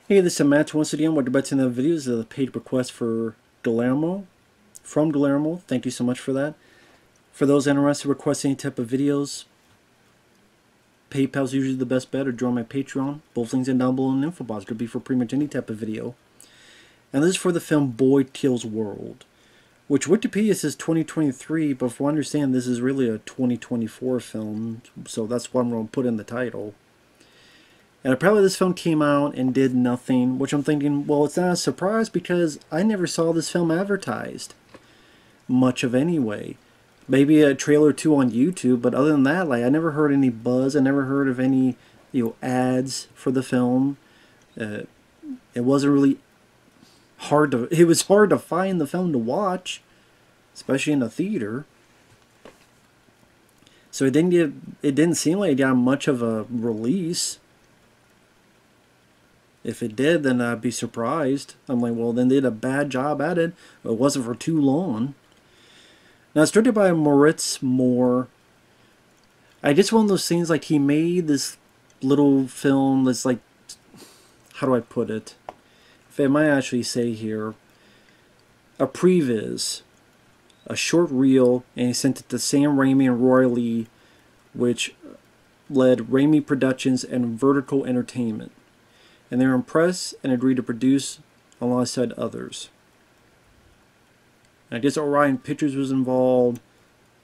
Hey, this is Matt once again. Welcome back to another video. This is a paid request for Guillermo. From Guillermo. Thank you so much for that. For those interested in requesting any type of videos, PayPal's usually the best bet, or join my Patreon. Both links are down below in the info box. Could be for pretty much any type of video. And this is for the film Boy Kills World, which Wikipedia says 2023, but from what I understand, this is really a 2024 film, so that's what I'm going to put in the title. And apparently this film came out and did nothing, which I'm thinking, well, it's not a surprise because I never saw this film advertised much of anyway. Maybe a trailer or two on YouTube, but other than that, like, I never heard any buzz. I never heard of any, ads for the film. It wasn't really hard to, it was hard to find the film to watch, especially in a theater. So it didn't seem like it got much of a release. If it did, then I'd be surprised. I'm like, well, then they did a bad job at it. It wasn't for too long. Now, it's directed by Moritz Mohr. I guess one of those things, like, he made this little film that's like, how do I put it? If I might actually say here, a previs, a short reel, and he sent it to Sam Raimi and Roy Lee, which led Raimi Productions and Vertical Entertainment. And they were impressed and agreed to produce alongside others. And I guess Orion Pictures was involved,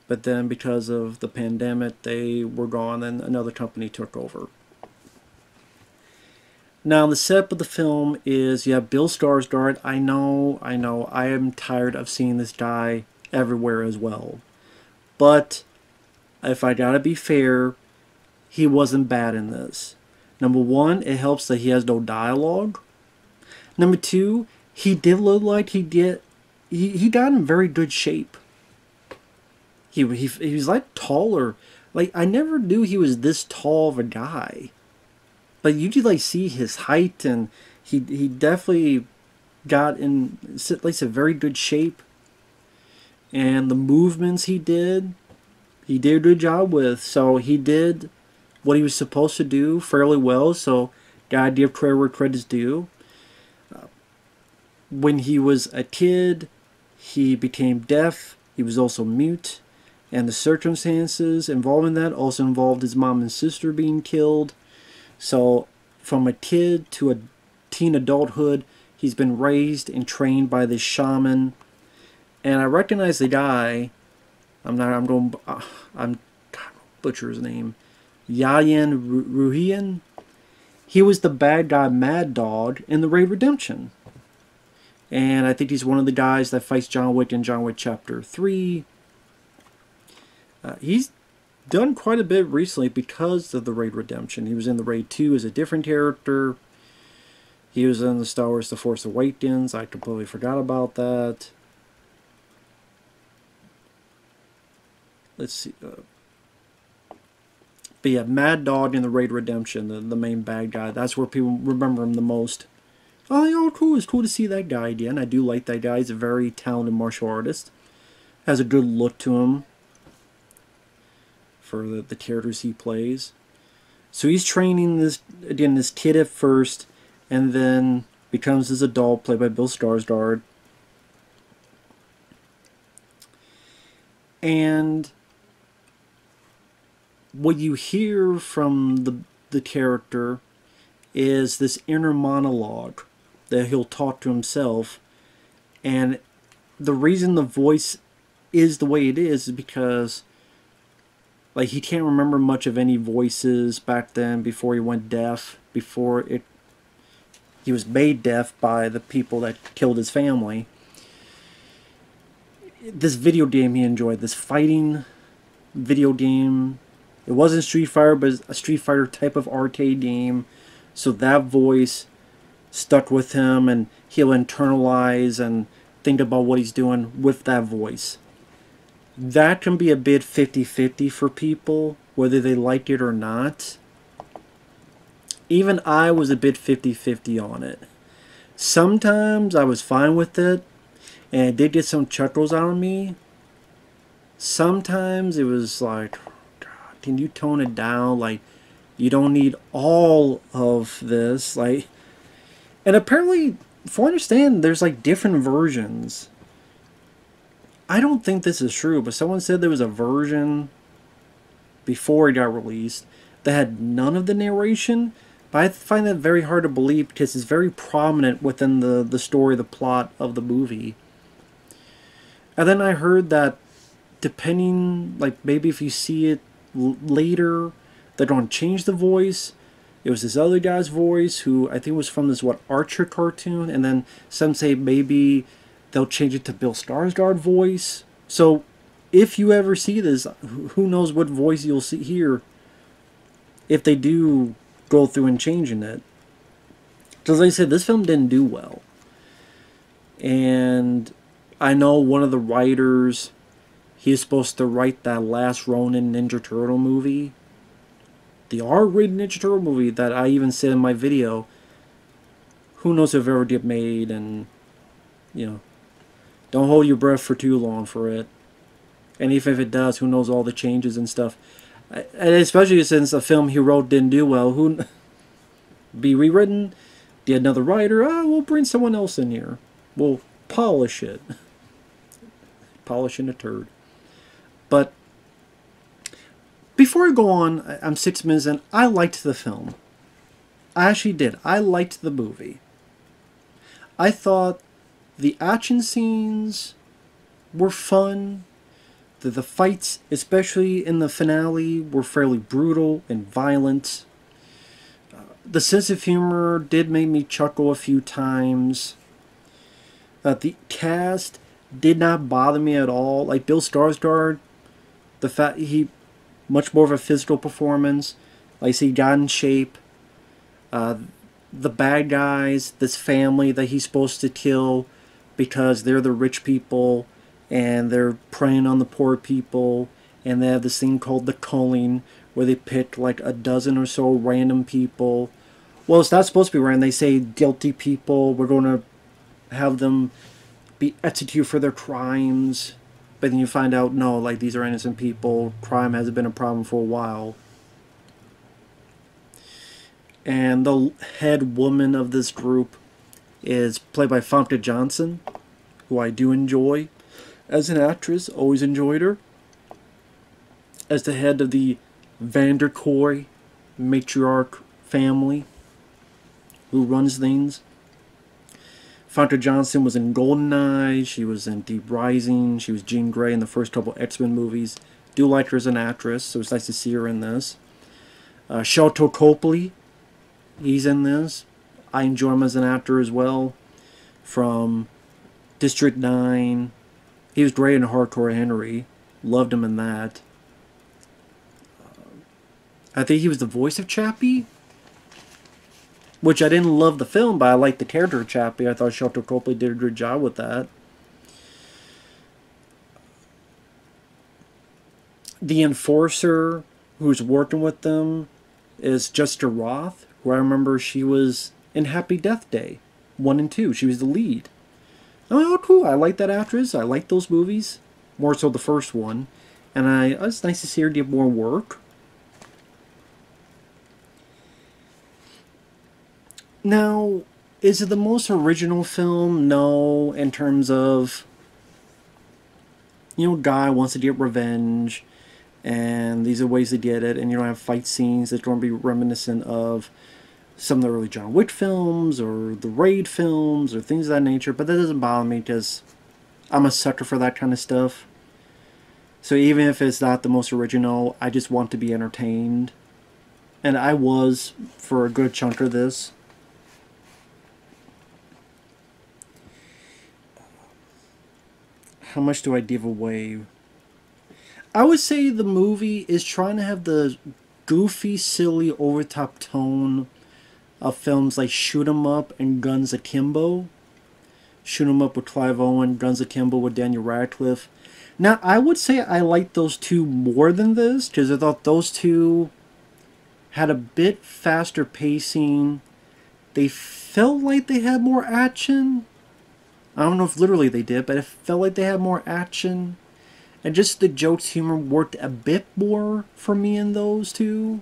but then because of the pandemic, they were gone and another company took over. Now, the setup of the film is, you have Bill Skarsgård. I know, I am tired of seeing this guy everywhere as well. But, if I gotta be fair, he wasn't bad in this. Number one, it helps that he has no dialogue. Number two, he did look like he got in very good shape. He was like taller. Like, I never knew he was this tall of a guy. But you could like see his height, and he definitely got in, like I said, very good shape. And the movements he did a good job with. So he did what he was supposed to do fairly well, so gotta give credit where credit's due. When he was a kid, he became deaf. He was also mute, and the circumstances involved in that also involved his mom and sister being killed. So from a kid to a teen adulthood, he's been raised and trained by this shaman. And I recognize the guy. I'm butcher his name. Yayan Ruhian. He was the bad guy Mad Dog in the Raid Redemption. And I think he's one of the guys that fights John Wick in John Wick Chapter 3. He's done quite a bit recently because of the Raid Redemption. He was in the Raid 2 as a different character. He was in the Star Wars The Force Awakens. I completely forgot about that. Let's see. But yeah, Mad Dog in the Raid Redemption, the main bad guy. That's where people remember him the most. Oh, yeah, cool. It's cool to see that guy again. I do like that guy. He's a very talented martial artist. Has a good look to him for the characters he plays. So he's training this kid at first, and then becomes this adult, played by Bill Skarsgård. And what you hear from the character is this inner monologue that he'll talk to himself. And the reason the voice is the way it is because, like, he can't remember much of any voices back then before he went deaf, he was made deaf by the people that killed his family. This video game he enjoyed, this fighting video game. It wasn't Street Fighter, but it's a Street Fighter type of arcade game. So that voice stuck with him, and he'll internalize and think about what he's doing with that voice. That can be a bit 50-50 for people, whether they like it or not. Even I was a bit 50-50 on it. Sometimes I was fine with it, and it did get some chuckles out of me. Sometimes it was like, can you tone it down? Like, you don't need all of this. Like, And apparently, from what I understand, there's like different versions. I don't think this is true, but someone said there was a version before it got released that had none of the narration. But I find that very hard to believe because it's very prominent within the story, the plot of the movie. And then I heard that depending, like maybe if you see it later, they're going to change the voice. It was this other guy's voice who I think was from this, what, Archer cartoon. And then some say maybe they'll change it to Bill Skarsgård voice. So if you ever see this, who knows what voice you'll see here if they do go through and changing it. Because like I said, this film didn't do well. And I know one of the writers, he's supposed to write that last Ronin Ninja Turtle movie. The R-rated Ninja Turtle movie that I even said in my video. Who knows if it ever get made, and, you know, don't hold your breath for too long for it. And even if it does, who knows all the changes and stuff. And especially since the film he wrote didn't do well, who be rewritten, get another writer, we'll bring someone else in here. We'll polish it. Polishing a turd. But before I go on, I'm 6 minutes in, I liked the film. I actually did. I liked the movie. I thought the action scenes were fun. The fights, especially in the finale, were fairly brutal and violent. The sense of humor did make me chuckle a few times. The cast did not bother me at all. Like Bill Skarsgård, the fact he much more of a physical performance. Like I say, he got in shape. The bad guys, this family that he's supposed to kill because they're the rich people and they're preying on the poor people, and they have this thing called the culling where they pick like a dozen or so random people. Well, it's not supposed to be random. They say guilty people, we're going to have them be executed for their crimes. But then you find out, no, like these are innocent people. Crime hasn't been a problem for a while. And the head woman of this group is played by Famke Janssen, who I do enjoy. As an actress, always enjoyed her. As the head of the Vanderkoy matriarch family who runs things. Famke Janssen was in GoldenEye, she was in Deep Rising, she was Jean Grey in the first couple X-Men movies. Do like her as an actress, so it's nice to see her in this. Sharlto Copley, he's in this. I enjoy him as an actor as well. From District 9. He was great in Hardcore Henry. Loved him in that. I think he was the voice of Chappie. Which I didn't love the film, but I liked the character of Chappie. I thought Sharlto Copley did a good job with that. The enforcer who's working with them is Jessica Rothe, who I remember she was in Happy Death Day 1 and 2. She was the lead. Oh, cool. I like that actress. I like those movies. More so the first one. And it's nice to see her get more work. Now, is it the most original film? No, in terms of, you know, guy wants to get revenge, and these are ways to get it, and you don't have fight scenes that's going to be reminiscent of some of the early John Wick films, or the Raid films, or things of that nature, but that doesn't bother me, because I'm a sucker for that kind of stuff. So even if it's not the most original, I just want to be entertained. And I was for a good chunk of this. How much do I give away? I would say the movie is trying to have the goofy, silly, over-top tone of films like Shoot 'Em Up and Guns Akimbo. Shoot 'Em Up with Clive Owen, Guns Akimbo with Daniel Radcliffe. Now, I would say I liked those two more than this, because I thought those two had a bit faster pacing. They felt like they had more action. I don't know if literally they did, but it felt like they had more action. And just the jokes, humor worked a bit more for me in those two.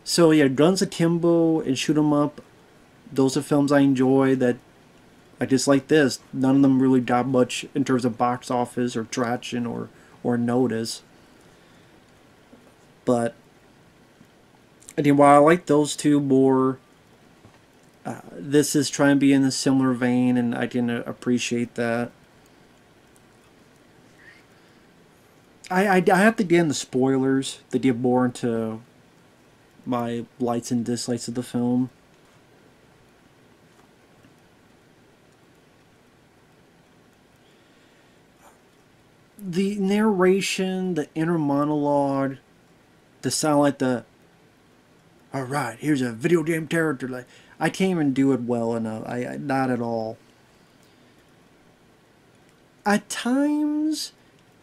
So yeah, Guns Akimbo and Shoot 'Em Up those are films I enjoy that I just like this. None of them really got much in terms of box office or traction or notice. But again, while I like those two more, this is trying to be in a similar vein, and I can appreciate that. I have to get in the spoilers that get more into my likes and dislikes of the film. The narration, the inner monologue, the sound like the alright, here's a video game character. Like, I can't even do it well enough. Not at all. At times,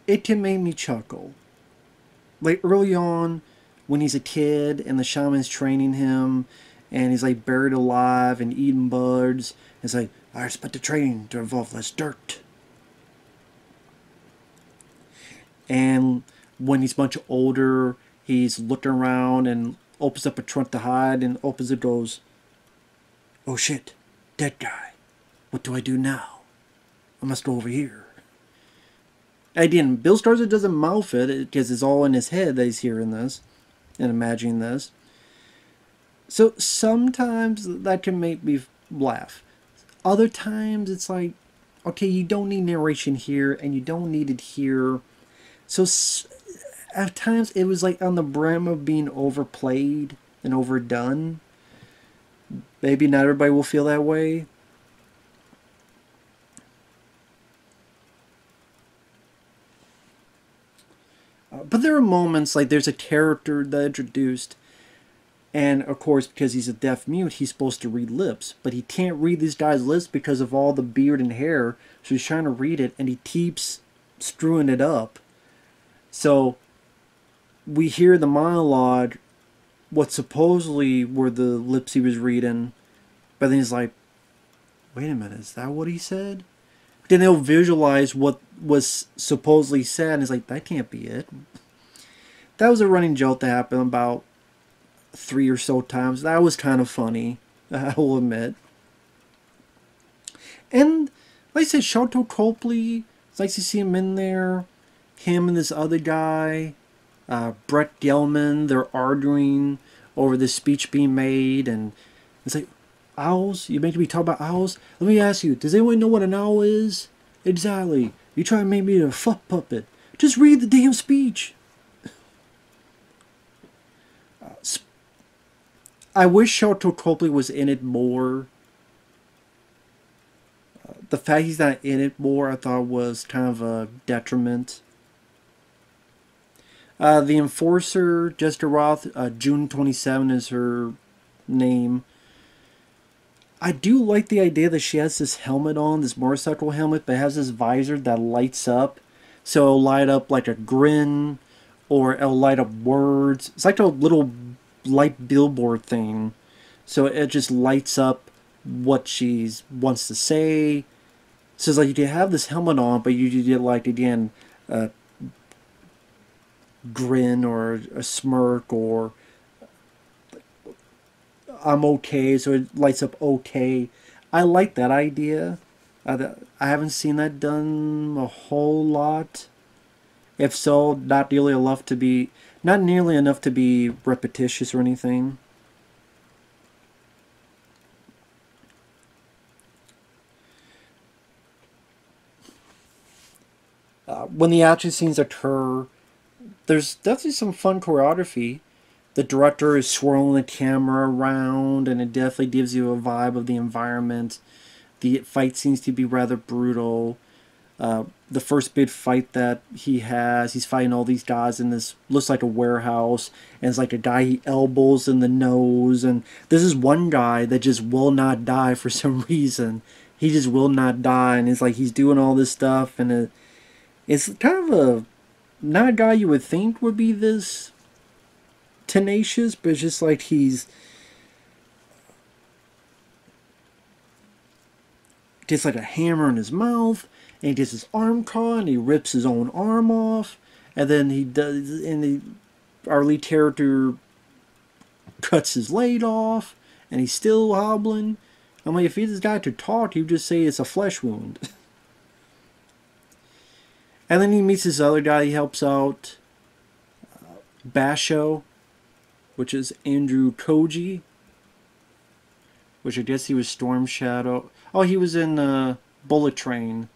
it can make me chuckle. Like early on, when he's a kid and the shaman's training him, and he's like buried alive and eating bugs. It's like, I expect the training to involve less dirt. And when he's much older, he's looking around and opens up a trunk to hide, and opens it, goes, oh shit, dead guy. What do I do now? I must go over here. Again, Bill Skarsgård doesn't mouth it because it's all in his head that he's hearing this and imagining this. So sometimes that can make me laugh. Other times it's like, okay, you don't need narration here and you don't need it here. So at times it was like on the brim of being overplayed and overdone. Maybe not everybody will feel that way. But there are moments like there's a character that introduced, and of course because he's a deaf mute he's supposed to read lips, but he can't read this guy's lips because of all the beard and hair, so he's trying to read it and he keeps screwing it up. So we hear the monologue, what supposedly were the lips he was reading, but then he's like, wait a minute, is that what he said? Then they'll visualize what was supposedly said, and it's like, that can't be it. That was a running joke that happened about 3 or so times. That was kind of funny, I will admit. And like I said, Sharlto Copley, it's nice to see him in there. Him and this other guy, Brett Gelman, they're arguing over this speech being made, and it's like, owls? You making me talk about owls? Let me ask you, does anyone know what an owl is? Exactly. You try to make me a fuck puppet. Just read the damn speech. I wish Sharlto Copley was in it more. The fact he's not in it more, I thought was kind of a detriment. The Enforcer, Jessica Rothe, June 27 is her name. I do like the idea that she has this helmet on, this motorcycle helmet, but it has this visor that lights up. So it'll light up like a grin, or it'll light up words. It's like a little light billboard thing. So it just lights up what she wants to say. So it's like you can have this helmet on, but you get like, again, a grin or a smirk, or I'm okay, so it lights up okay. I like that idea. I haven't seen that done a whole lot. If so, not nearly enough to be repetitious or anything. When the action scenes occur, there's definitely some fun choreography. The director is swirling the camera around, and it definitely gives you a vibe of the environment. The fight seems to be rather brutal. The first big fight that he's fighting all these guys in this, looks like a warehouse, and it's like a guy he elbows in the nose, and this is one guy that just will not die for some reason. He just will not die, and it's like he's doing all this stuff, and it's kind of not a guy you would think would be this tenacious, but it's just like he's gets like a hammer in his mouth, and he gets his arm caught, and he rips his own arm off, and then our lead character cuts his leg off, and he's still hobbling. I'm like, if this guy could talk, he'd just say it's a flesh wound. And then he meets this other guy he helps out, Basho, which is Andrew Koji, which I guess he was Storm Shadow. Oh, he was in Bullet Train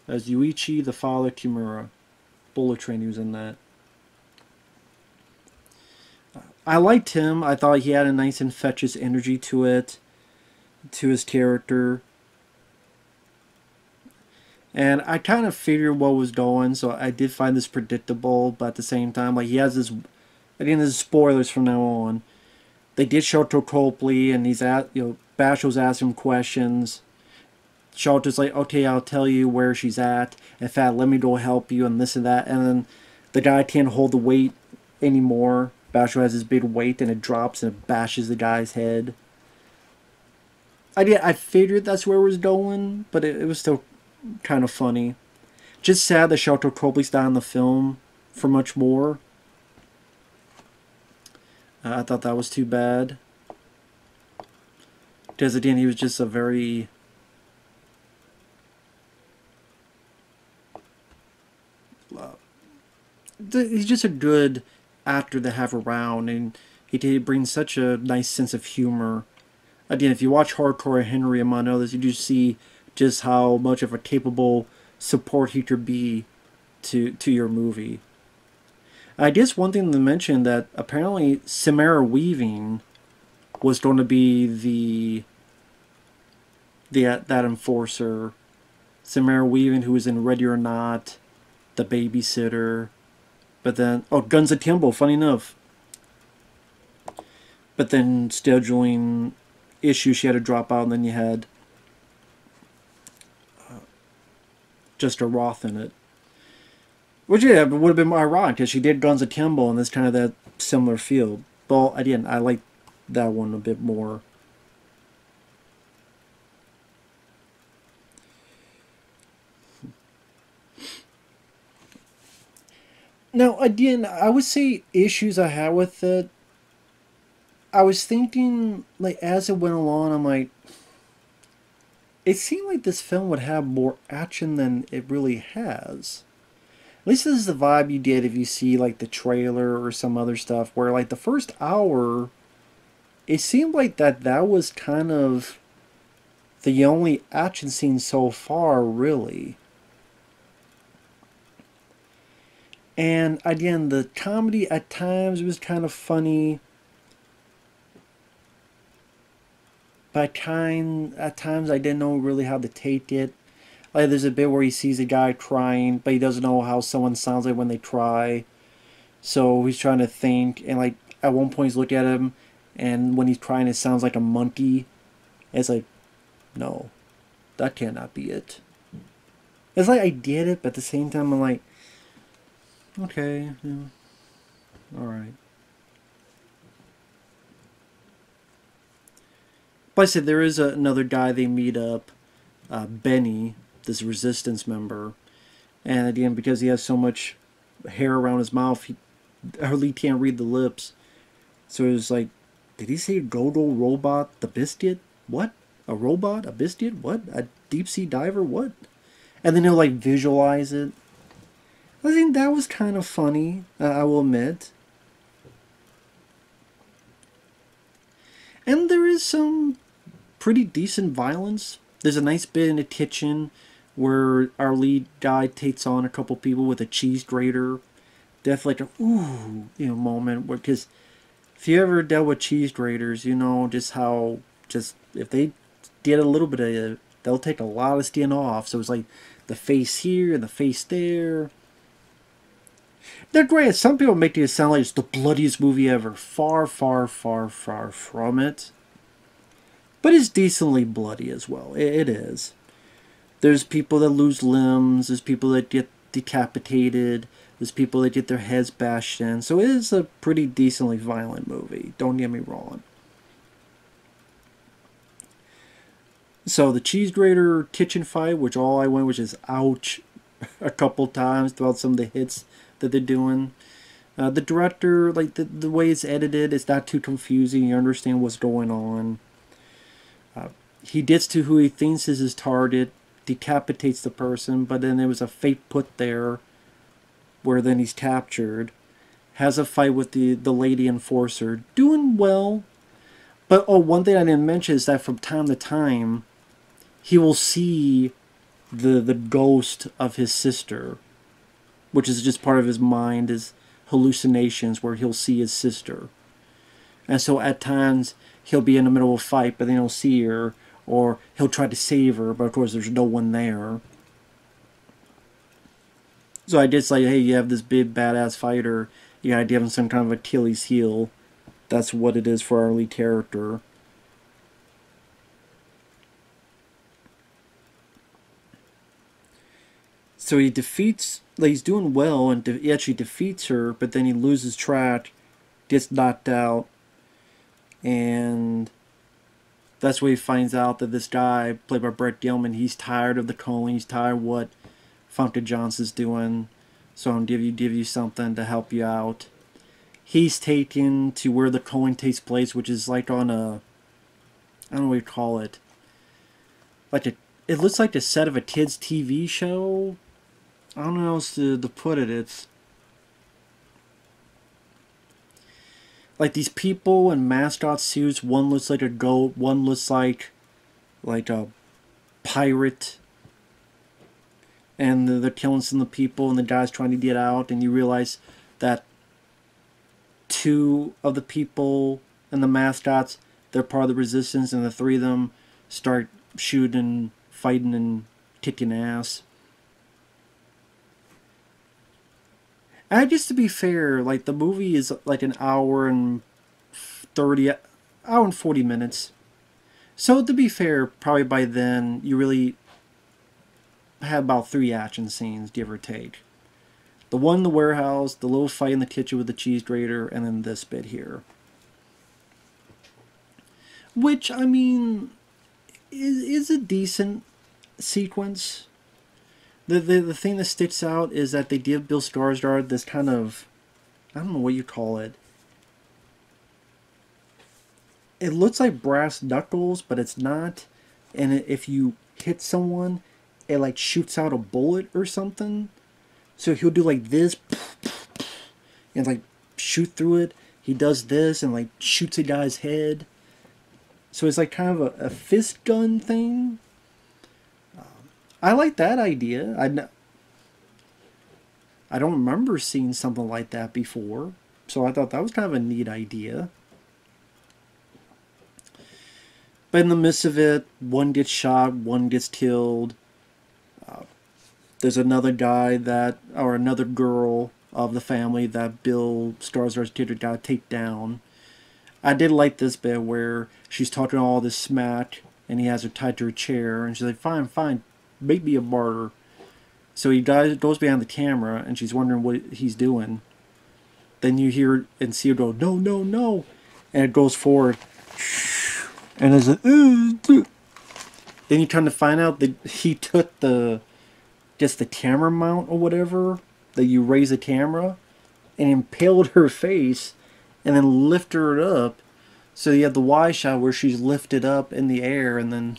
as Yuichi, the father Kimura. Bullet Train, he was in that. I liked him. I thought he had a nice infectious energy to it, to his character. And I kind of figured what was going, so I did find this predictable, but at the same time, like, he has this, again, this is spoilers from now on. They did Sharlto Copley, and he's at, Basho's asking him questions. Sharlto's like, okay, I'll tell you where she's at. In fact, let me go help you, and this and that. And then the guy can't hold the weight anymore. Basho has this big weight, and it drops, and it bashes the guy's head. I figured that's where it was going, but it was still kind of funny. Just sad that Sharlto Copley's not in the film for much more. I thought that was too bad. Because again, he was just a very... he's just a good actor to have around, and he brings such a nice sense of humor. Again, if you watch Hardcore Henry among others, you do see just how much of a capable support he could be to your movie. I guess one thing to mention that apparently Samara Weaving was going to be that enforcer. Samara Weaving, who was in Ready or Not, The Babysitter, but then Guns Akimbo, funny enough. But then scheduling issues, she had to drop out, and then you had just a Rothe in it. Which, yeah, would have been more ironic, because she did Guns Akimbo, and it's kind of that similar field. But again, I like that one a bit more. Now, again, I would say issues I had with it. I was thinking, like, as it went along, I'm like, it seemed like this film would have more action than it really has. At least this is the vibe you get if you see, like, the trailer or some other stuff, where, like, the first hour, it seemed like that was kind of the only action scene so far, really. And, again, the comedy at times was kind of funny. But at times I didn't know really how to take it. Like, there's a bit where he sees a guy crying, but he doesn't know how someone sounds like when they cry. So he's trying to think, and like at one point he's looking at him, and when he's crying it sounds like a monkey. It's like, no, that cannot be it. It's like I get it, but at the same time I'm like, okay, yeah, alright. But I said there is another guy they meet up, Benny, this resistance member, and again, because he has so much hair around his mouth, he hardly can't read the lips. So it was like, did he say Dodo Robot the Biscuit? What? A robot? A biscuit? What? A deep sea diver? What? And then he'll like visualize it. I think that was kind of funny, I will admit. And there is some pretty decent violence. There's a nice bit in the kitchen where our lead guy takes on a couple people with a cheese grater. Definitely like a ooh, moment. Because if you ever dealt with cheese graters, you know just how, if they get a little bit of it, they'll take a lot of skin off. So it's like the face here and the face there. They're great. Some people make it sound like it's the bloodiest movie ever. Far, far, far, far from it. But it's decently bloody as well. It is. There's people that lose limbs. There's people that get decapitated. There's people that get their heads bashed in. So it is a pretty decently violent movie. Don't get me wrong. So the cheese grater kitchen fight, which all I went, which is ouch, a couple times throughout some of the hits that they're doing. The director, like the way it's edited, it's not too confusing. You understand what's going on. he gets to who he thinks is his target, decapitates the person, but then there was a fate put there where then he's captured, has a fight with the lady enforcer, doing well. But oh, one thing I didn't mention is that from time to time, he will see the ghost of his sister, which is just part of his mind, his hallucinations, where he'll see his sister. And so at times, he'll be in the middle of a fight, but then he'll see her, or he'll try to save her, but of course there's no one there. So I did say, hey, you have this big badass fighter, you gotta give him some kind of Achilles heel. That's what it is for our lead character. So he defeats, like, he's doing well, and he actually defeats her, but then he loses track, gets knocked out, and that's where he finds out that this guy, played by Brett Gelman, he's tired of the calling, he's tired of what Famke Janssen's doing, so I'm gonna give you something to help you out. He's taken to where the calling takes place, which is like on a, I don't know what you call it, like it looks like the set of a kid's TV show. I don't know how else to put it. It's like these people in mascot suits. One looks like a goat. One looks like a pirate. And they're killing some of the people, and the guy's trying to get out. And you realize that two of the people and the mascots, they're part of the resistance, and the three of them start shooting, fighting, and kicking ass. And just to be fair, like, the movie is like an hour and 40 minutes. So to be fair, probably by then you really have about 3 action scenes, give or take. The one in the warehouse, the little fight in the kitchen with the cheese grater, and then this bit here. Which, I mean, is a decent sequence. The thing that sticks out is that they give Bill Skarsgård this kind of, I don't know what you call it. It looks like brass knuckles, but it's not. And if you hit someone, it like shoots out a bullet or something. So he'll do like this, and like shoot through it. He does this and like shoots a guy's head. So it's like kind of a fist gun thing. I like that idea. I don't remember seeing something like that before. So I thought that was kind of a neat idea. But in the midst of it, one gets shot, one gets killed. There's another guy or another girl of the family that Bill Skarsgård's kid got to take down. I did like this bit where she's talking all this smack, and he has her tied to her chair, and she's like, fine, fine, make me a martyr. So he goes behind the camera, and she's wondering what he's doing. Then you hear and see her go, no, no, no. And it goes forward. And it's like, then you kind of find out that he took just the camera mount or whatever, that you raise the camera, and impaled her face, and then lifted her up. So you have the wide shot where she's lifted up in the air, and then,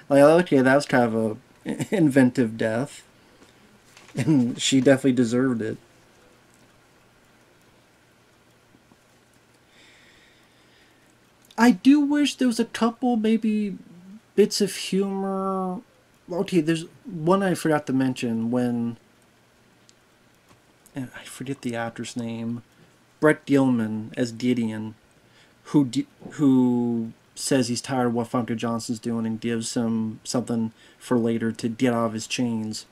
like, okay, that was kind of a inventive death. And she definitely deserved it. I do wish there was a couple, maybe, bits of humor. Okay, there's one I forgot to mention when, and I forget the actor's name, Brett Gelman as Gideon, who says he's tired of what Famke Jansson's doing and gives him something for later to get out of his chains.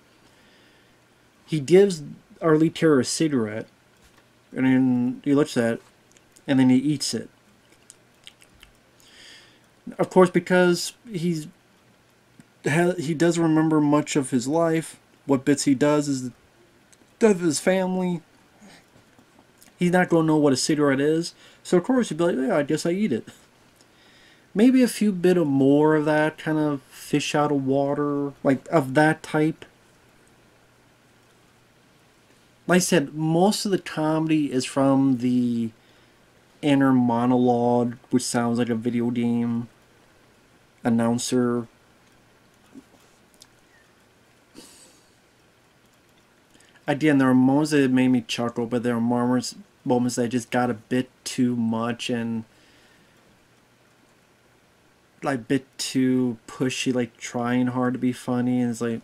He gives our lead character a cigarette, and then he looks at it, and then he eats it. Of course, because he doesn't remember much of his life. What bits he does is the death of his family. He's not going to know what a cigarette is. So, of course, he'd be like, yeah, I guess I eat it. Maybe a few bit of more of that kind of fish out of water, like of that type. Like I said, most of the comedy is from the inner monologue, which sounds like a video game. announcer. Again, there are moments that made me chuckle, but there are moments that just got a bit too much and like a bit too pushy, like trying hard to be funny, and it's like,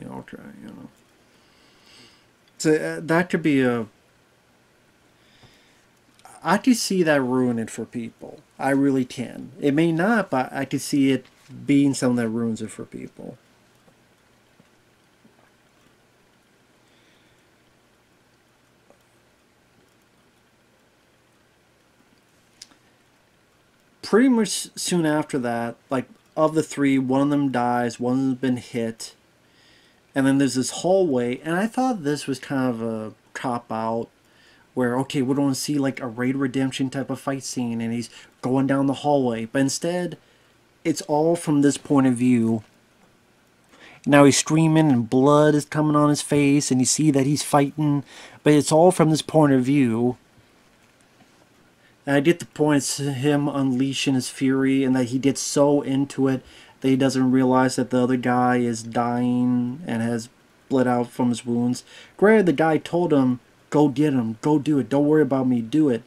okay, So that could be a. I could see that ruin it for people. I really can. It may not, but I could see it being something that ruins it for people. Pretty much soon after that, like of the three, one of them dies, one of them's been hit, and then there's this hallway, and I thought this was kind of a cop out where, okay, we don't see like a Raid Redemption type of fight scene and he's going down the hallway, but instead it's all from this point of view. Now he's screaming and blood is coming on his face and you see that he's fighting, but it's all from this point of view. And I get the point, it's him unleashing his fury and that he gets so into it that he doesn't realize that the other guy is dying and has bled out from his wounds. Granted, the guy told him, go get him, go do it, don't worry about me, do it.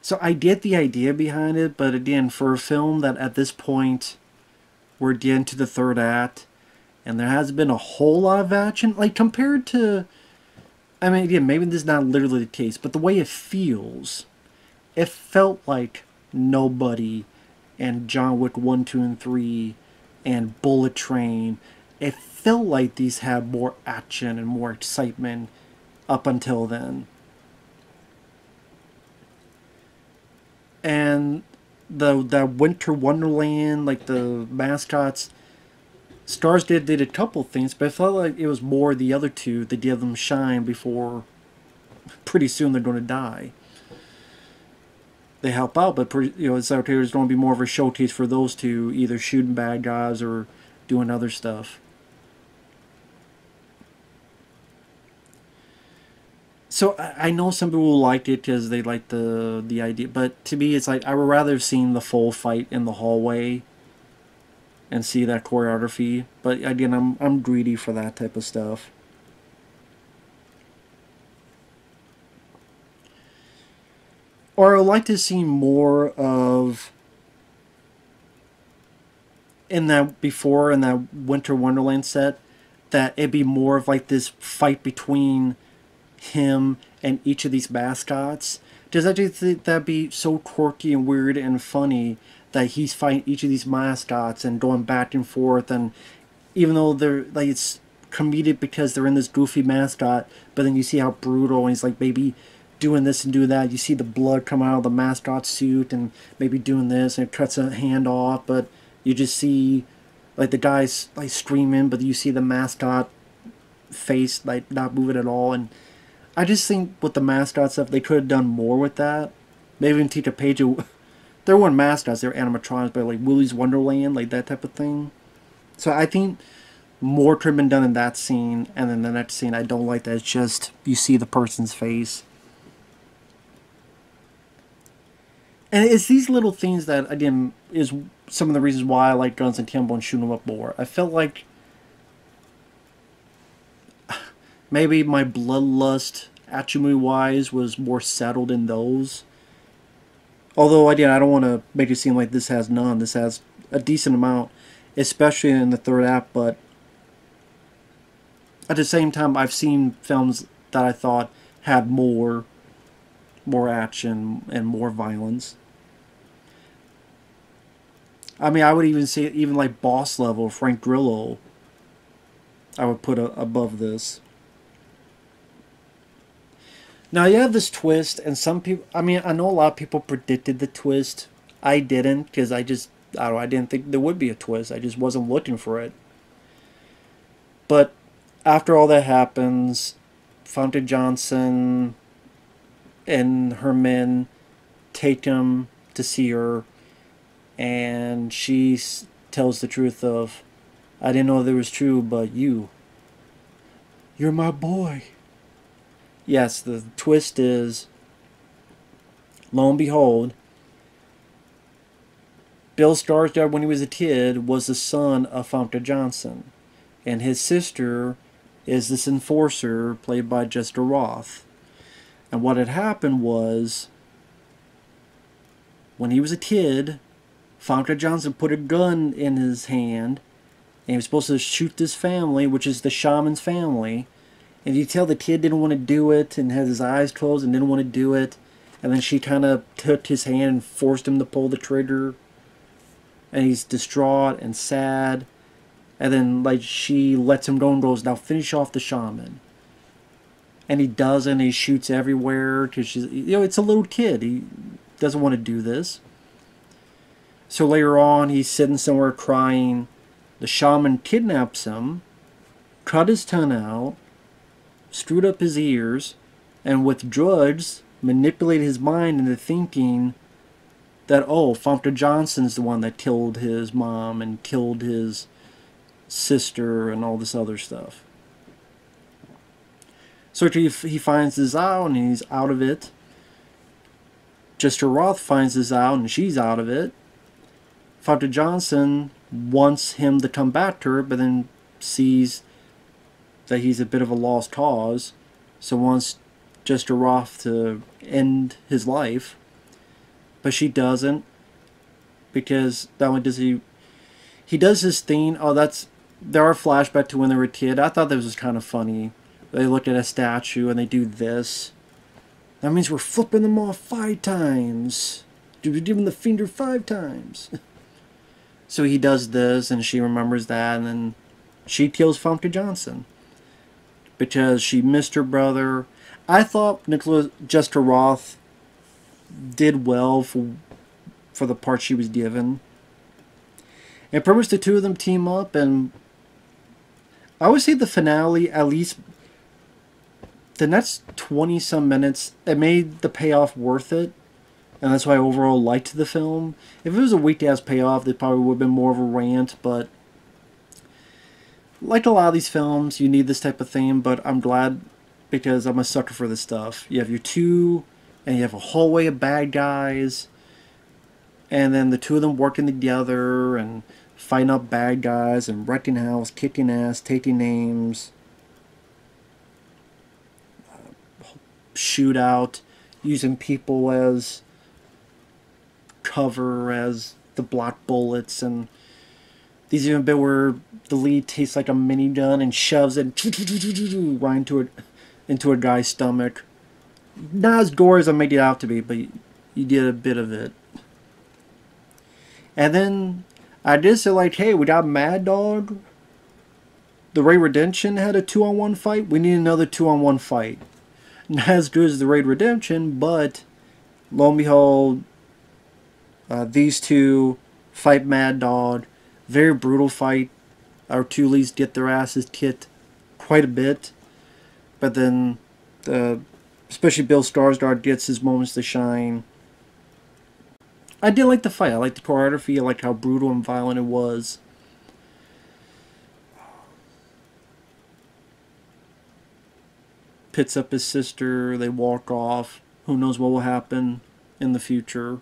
So I get the idea behind it, but again, for a film that at this point, we're getting to the third act, and there has been a whole lot of action, like compared to, I mean, again, maybe this is not literally the case, but the way it feels, it felt like Nobody and John Wick 1, 2, and 3 and Bullet Train, it felt like these had more action and more excitement up until then. And the Winter Wonderland, like the Mascots, Stars did a couple things, but I felt like it was more the other two that give them shine before pretty soon they're going to die. They help out, but it's like there's going to be more of a showcase for those two, either shooting bad guys or doing other stuff. So I know some people liked it because they liked the idea, but to me it's like I would rather have seen the full fight in the hallway and see that choreography. But again, I'm greedy for that type of stuff. Or I would like to see more of in that Winter Wonderland set, that it'd be more of like this fight between him and each of these mascots. Does that just think that'd be so quirky and weird and funny that he's fighting each of these mascots and going back and forth, and even though they're like it's comedic because they're in this goofy mascot, but then you see how brutal and he's like maybe doing this and doing that. You see the blood come out of the mascot suit and maybe doing this and it cuts a hand off, but you just see like the guy's like screaming, but you see the mascot face like not moving at all. And I just think with the mascot stuff they could have done more with that. Maybe even teach a page of there weren't mascots, they were animatronics, but like Willy's Wonderland, like that type of thing. So I think more could have been done in that scene, and then the next scene I don't like that it's just you see the person's face. And it's these little things that, again, is some of the reasons why I like Guns and Timbo and Shoot 'em Up more. I felt like maybe my bloodlust, attribute-wise, was more settled in those. Although, again, I don't want to make it seem like this has none. This has a decent amount, especially in the third act, but at the same time, I've seen films that I thought had more action and more violence. I mean, I would even say, even like Boss Level, Frank Grillo, I would put above this. Now, you have this twist, and some people, I mean, I know a lot of people predicted the twist. I didn't, because I don't know, I didn't think there would be a twist. I just wasn't looking for it. But after all that happens, Famke Janssen and her men take him to see her, and she tells the truth of, I didn't know that was true, but you're my boy. Yes, the twist is, lo and behold, Bill Skarsgård, when he was a kid, was the son of Famke Janssen. And his sister is this enforcer played by Jessica Rothe. And what had happened was, when he was a kid, Famke Janssen put a gun in his hand, and he was supposed to shoot this family, which is the shaman's family. And you tell the kid didn't want to do it, and had his eyes closed and didn't want to do it. And then she kind of took his hand and forced him to pull the trigger. And he's distraught and sad. And then, like, she lets him go and goes, now finish off the shaman. And he doesn't. He shoots everywhere because she's, it's a little kid. He doesn't want to do this. So later on, he's sitting somewhere crying. The shaman kidnaps him, cut his tongue out, screwed up his ears, and with drugs, manipulated his mind into thinking that, oh, Famke Janssen's the one that killed his mom and killed his sister and all this other stuff. So he finds this out and he's out of it. Jessica Rothe finds this out and she's out of it. Famke Janssen wants him to come back to her, but then sees that he's a bit of a lost cause, so wants Jessica Rothe to end his life. But she doesn't, because not only does he does his thing. Oh, there are flashbacks to when they were a kid. I thought this was kind of funny. They look at a statue and they do this. That means we're flipping them off 5 times. We're giving the finger 5 times. So he does this, and she remembers that, and then she kills Famke Janssen because she missed her brother. I thought Jessica Rothe did well for the part she was given. And pretty much the two of them team up, and I would say the finale, at least the next 20-some minutes, it made the payoff worth it. And that's why I overall liked the film. If it was a weak-ass payoff, it probably would have been more of a rant, but like a lot of these films, you need this type of thing, but I'm glad because I'm a sucker for this stuff. You have your two, and you have a hallway of bad guys, and then the two of them working together and fighting up bad guys and wrecking house, kicking ass, taking names, shootout, using people as cover, as the block bullets, and these even bit where the lead takes like a minigun and shoves it right into a guy's stomach. Not as gory as I made it out to be, but you did a bit of it. And then I did say, like, hey, we got Mad Dog. The Raid Redemption had a 2-on-1 fight. We need another 2-on-1 fight. Not as good as the Raid Redemption, but lo and behold, these two fight Mad Dog. Very brutal fight. Our two leads get their asses kicked quite a bit. But then, especially Bill Skarsgård gets his moments to shine. I did like the fight. I liked the choreography. I liked how brutal and violent it was. Picks up his sister. They walk off. Who knows what will happen in the future.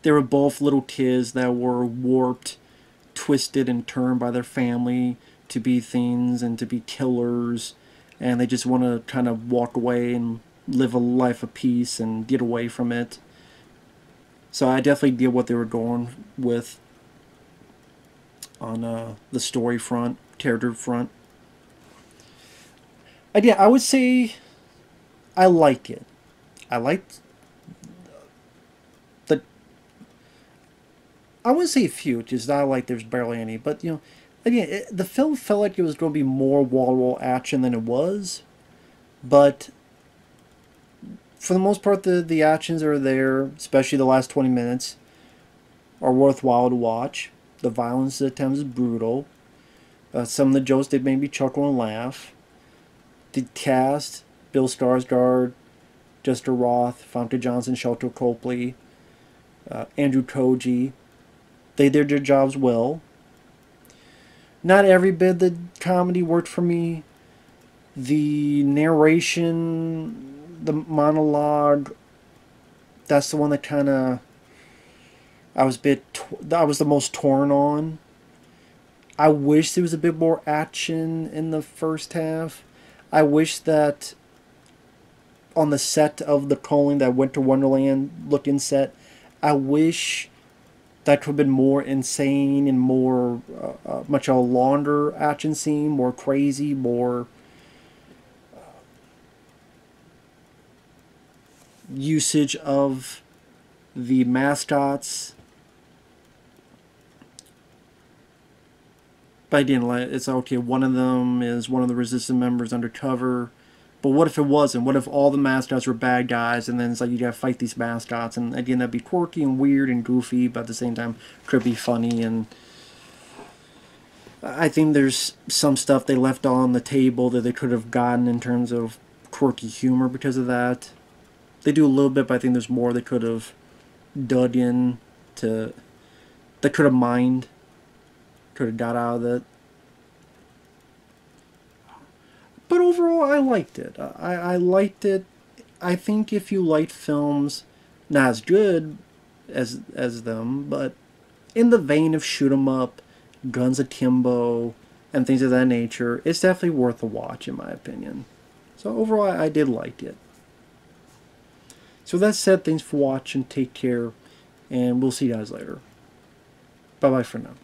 They were both little kids that were warped, twisted, and turned by their family to be things and to be killers. And they just want to kind of walk away and live a life of peace and get away from it. So I definitely get what they were going with on the story front, character front. And yeah, I would say I like it. I liked the... I wouldn't say a few, just not like there's barely any. But, you know, again, the film felt like it was going to be more wall-to-wall action than it was. But for the most part, the actions are there, especially the last 20 minutes, are worthwhile to watch. The violence at times is brutal. Some of the jokes, they made me chuckle and laugh. The cast, Bill Skarsgård, Jessica Rothe, Famke Janssen, Sharlto Copley, Andrew Koji, they did their jobs well. Not every bit of the comedy worked for me. The narration, the monologue, that's the one that kind of... I was the most torn on. I wish there was a bit more action in the first half. I wish that on the set of the Colin, that Winter Wonderland looking set, I wish that could have been more insane and more much a longer action scene, more crazy, more usage of the mascots. But I didn't like it. It's okay, one of them is one of the resistance members undercover. But what if it wasn't? What if all the mascots were bad guys, and then it's like you gotta fight these mascots? And again, that'd be quirky and weird and goofy, but at the same time, could be funny. And I think there's some stuff they left on the table that they could have gotten in terms of quirky humor because of that. They do a little bit, but I think there's more they could have dug in to. They could have mined. Could have got out of it. But overall, I liked it. I liked it. I think if you liked films, not as good as them, but in the vein of shoot 'em up, guns akimbo, and things of that nature, it's definitely worth a watch, in my opinion. So overall, I did like it. So that said, thanks for watching. Take care, and we'll see you guys later. Bye-bye for now.